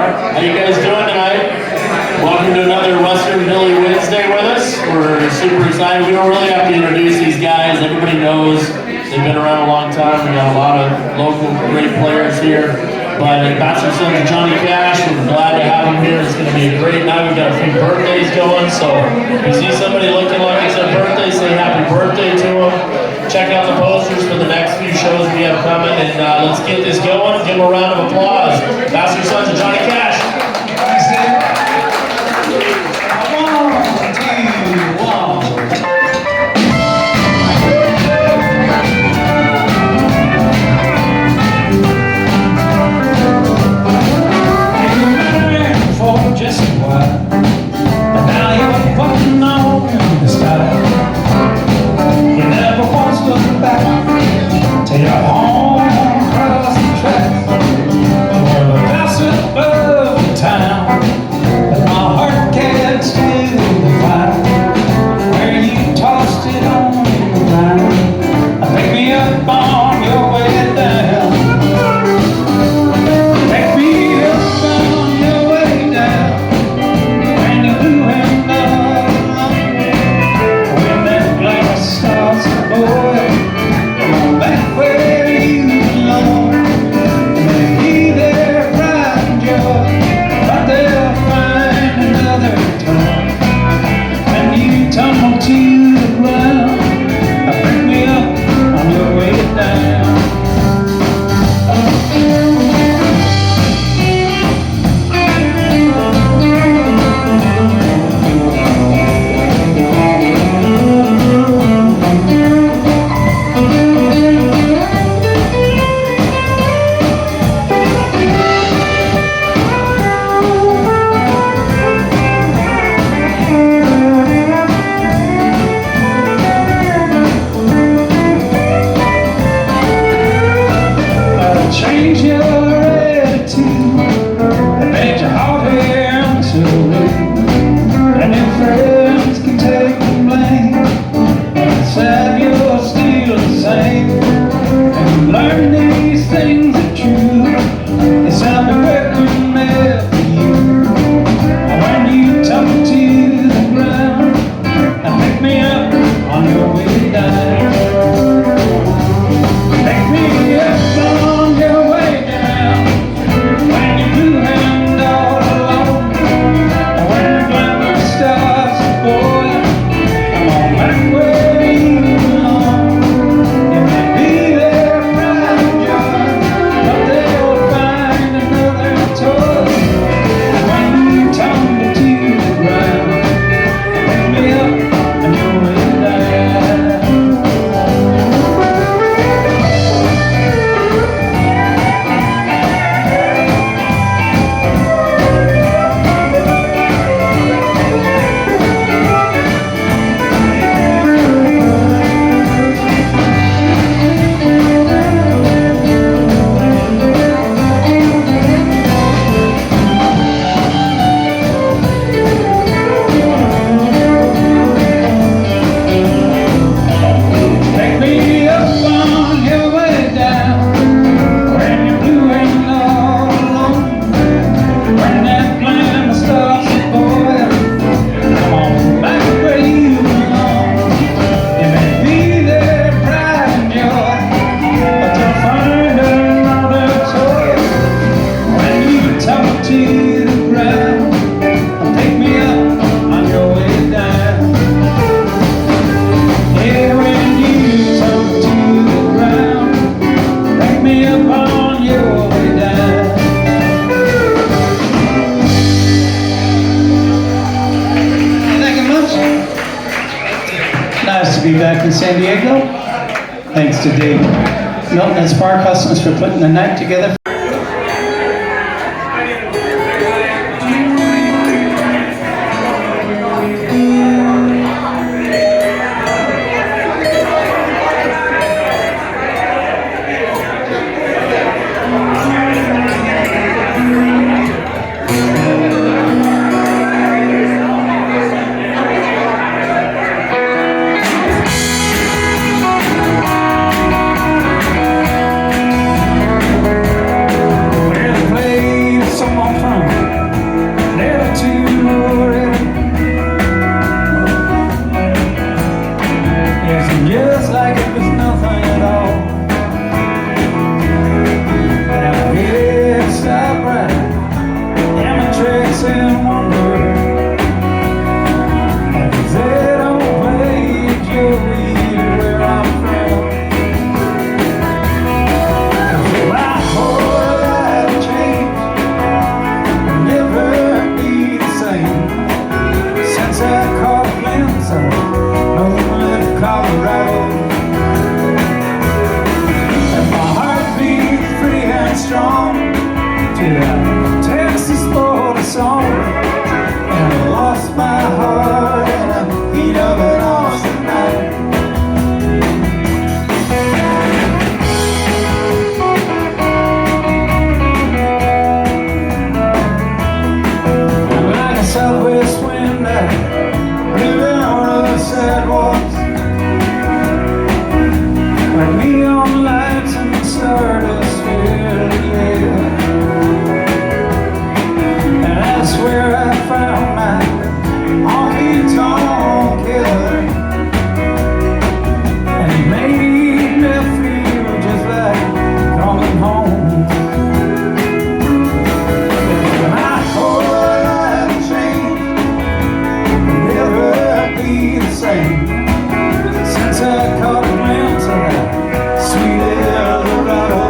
How you guys doing tonight? Welcome to another Western Philly Wednesday with us. We're super excited. We don't really have to introduce these guys. Everybody knows they've been around a long time. We got a lot of local great players here. But Pastor Sons of Johnny Cash, we're glad to have him here. It's going to be a great night. We've got a few birthdays going. So if you see somebody looking like it's their birthday, say happy birthday to them. Check out the posters for the next few shows we have coming. And let's get this going. Give them a round of applause. Pastor Sons of Johnny Cash. Thanks, Dave. 1, 2, 1. Just a while, but now you're fucking on the style. You never once looked back till you're home across the track. Well, that's above the town, but my heart can't stand the fire where you tossed it on the ground. Pick me up on your way down. Pick me up on your way down. Back in San Diego. Thanks to Dave Milton and Spark Customs for putting the night together. to the Texas border song, and I lost my heart in the heat of an awesome night. Like a southwest wind, I blew down the sidewalks, like neon lights and stardust filled the air. And that's where I found my honky tonk killer, and he made me feel just like coming home. My whole life changed, will never be the same since I caught a glimpse of that sweet Eldorado.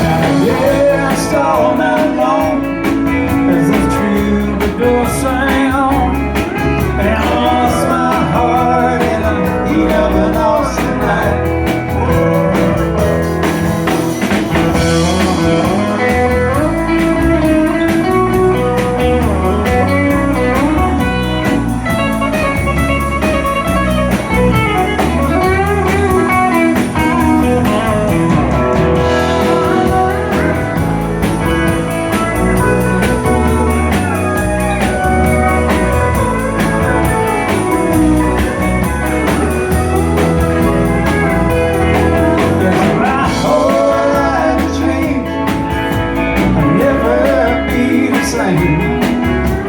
Now I danced all night long as the troubadour sang on, and I lost my heart in the heat of an awesome night.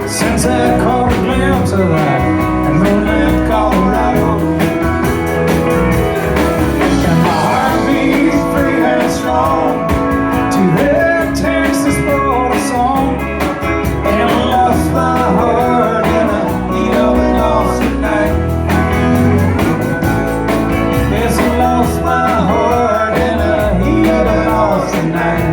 Since I caught a glimpse of that in Moonland, Colorado, and my heart beats free and strong to that Texas border song, and I lost my heart in the heat of an awesome night. Yes, I lost my heart in the heat of an awesome night.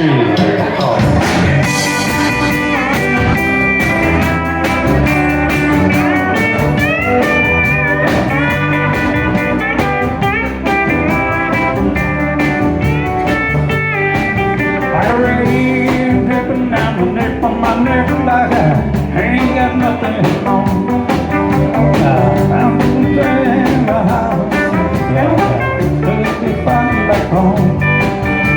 3, 4. Rain dripping down the neck from my neck like I ain't got nothing on. I'm saying the house, yeah, just be fine back home.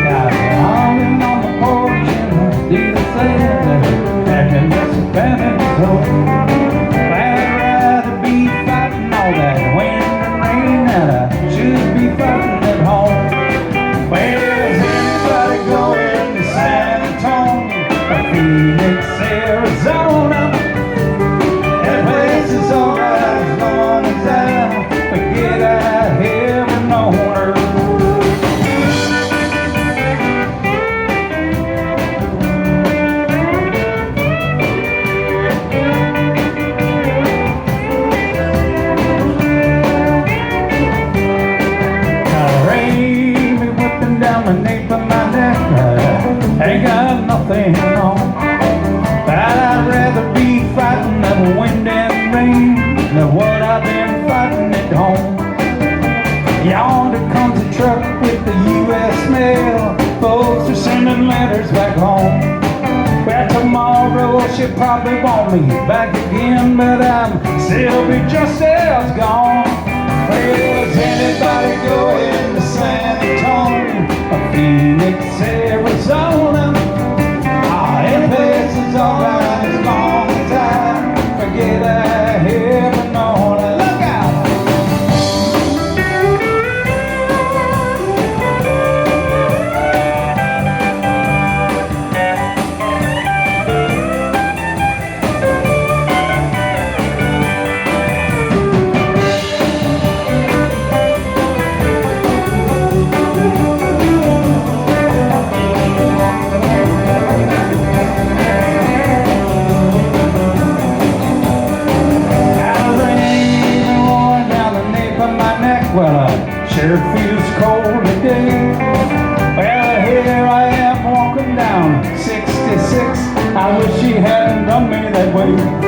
I'm in on the porch and these are saying that can just abandon so. I'd rather be fighting all that wind and rain that I should be fighting at home. Where's anybody going to San Antonio or Phoenix, Arizona? That place is alright as long as I forget I ever known her. Rain be whipping down the nape of my neck. Ain't got nothing on. But I'd rather be fighting that wind and rain than what I've been fighting at home. Yonder comes a truck with the U.S. mail. Folks are sending letters back home. Well, tomorrow she'll probably want me back again, but I'm still be just as gone. Well, is anybody going to San Antonio or Phoenix, Arizona? That place is alright as long as I forget I ever known her. Look out! Well, sure feels cold today. Well, here I am walking down 66. I wish she hadn't done me that way.